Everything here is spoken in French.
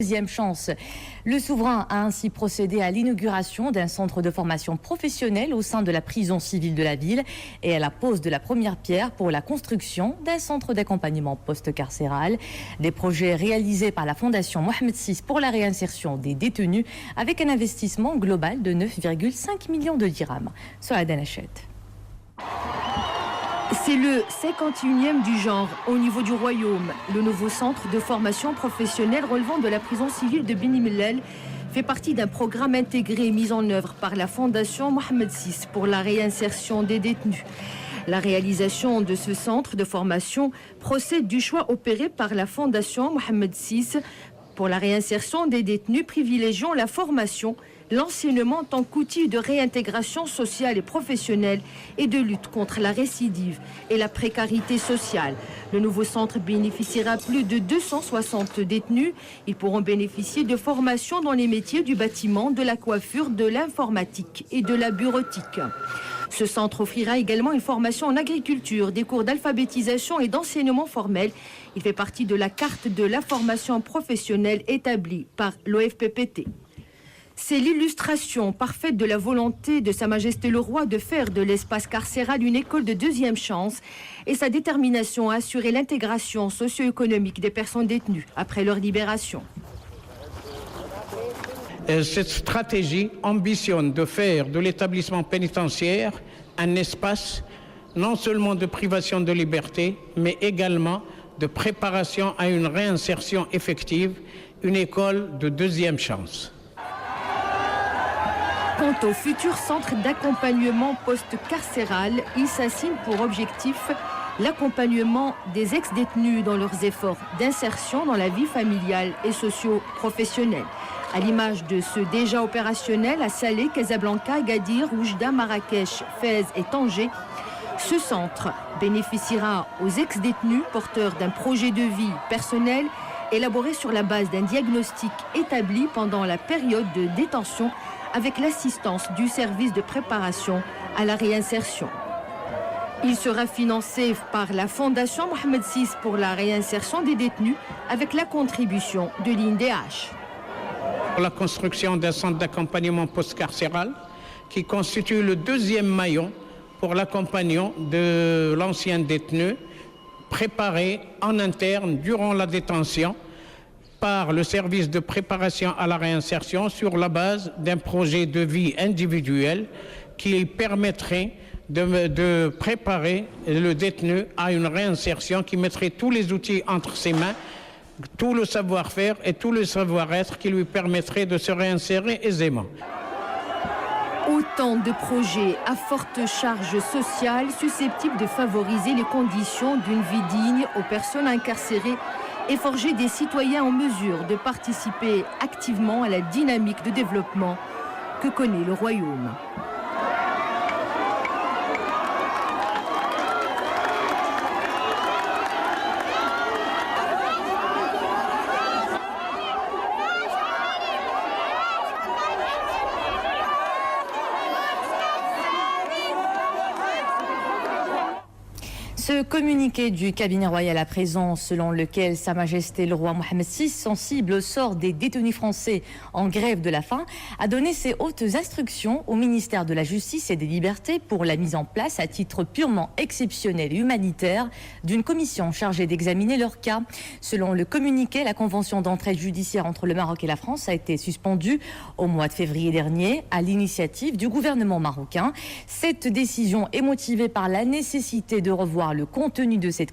Deuxième chance. Le souverain a ainsi procédé à l'inauguration d'un centre de formation professionnelle au sein de la prison civile de la ville et à la pose de la première pierre pour la construction d'un centre d'accompagnement post-carcéral. Des projets réalisés par la Fondation Mohamed VI pour la réinsertion des détenus avec un investissement global de 9,5 millions de dirhams. Soad Anachet. C'est le 51e du genre au niveau du royaume. Le nouveau centre de formation professionnelle relevant de la prison civile de Beni Mellal fait partie d'un programme intégré mis en œuvre par la Fondation Mohamed VI pour la réinsertion des détenus. La réalisation de ce centre de formation procède du choix opéré par la Fondation Mohamed VI pour la réinsertion des détenus privilégiant la formation, l'enseignement en tant qu'outil de réintégration sociale et professionnelle et de lutte contre la récidive et la précarité sociale. Le nouveau centre bénéficiera à plus de 260 détenus. Ils pourront bénéficier de formations dans les métiers du bâtiment, de la coiffure, de l'informatique et de la bureautique. Ce centre offrira également une formation en agriculture, des cours d'alphabétisation et d'enseignement formel. Il fait partie de la carte de la formation professionnelle établie par l'OFPPT. C'est l'illustration parfaite de la volonté de Sa Majesté le Roi de faire de l'espace carcéral une école de deuxième chance et sa détermination à assurer l'intégration socio-économique des personnes détenues après leur libération. Cette stratégie ambitionne de faire de l'établissement pénitentiaire un espace non seulement de privation de liberté, mais également de préparation à une réinsertion effective, une école de deuxième chance. Quant au futur centre d'accompagnement post-carcéral, il s'assigne pour objectif l'accompagnement des ex-détenus dans leurs efforts d'insertion dans la vie familiale et socio-professionnelle. À l'image de ceux déjà opérationnels à Salé, Casablanca, Agadir, Oujda, Marrakech, Fès et Tanger, ce centre bénéficiera aux ex-détenus porteurs d'un projet de vie personnel élaboré sur la base d'un diagnostic établi pendant la période de détention avec l'assistance du service de préparation à la réinsertion. Il sera financé par la Fondation Mohamed VI pour la réinsertion des détenus avec la contribution de l'INDH. La construction d'un centre d'accompagnement post-carcéral qui constitue le deuxième maillon pour l'accompagnement de l'ancien détenu préparé en interne durant la détention par le service de préparation à la réinsertion sur la base d'un projet de vie individuel qui permettrait de préparer le détenu à une réinsertion qui mettrait tous les outils entre ses mains, tout le savoir-faire et tout le savoir-être qui lui permettrait de se réinsérer aisément. Autant de projets à forte charge sociale susceptibles de favoriser les conditions d'une vie digne aux personnes incarcérées et forger des citoyens en mesure de participer activement à la dynamique de développement que connaît le royaume. Ce communiqué du cabinet royal à présent, selon lequel Sa Majesté le Roi Mohamed VI, sensible au sort des détenus français en grève de la faim, a donné ses hautes instructions au ministère de la Justice et des Libertés pour la mise en place, à titre purement exceptionnel et humanitaire, d'une commission chargée d'examiner leur cas. Selon le communiqué, la convention d'entraide judiciaire entre le Maroc et la France a été suspendue au mois de février dernier à l'initiative du gouvernement marocain. Cette décision est motivée par la nécessité de revoir le contenu de cette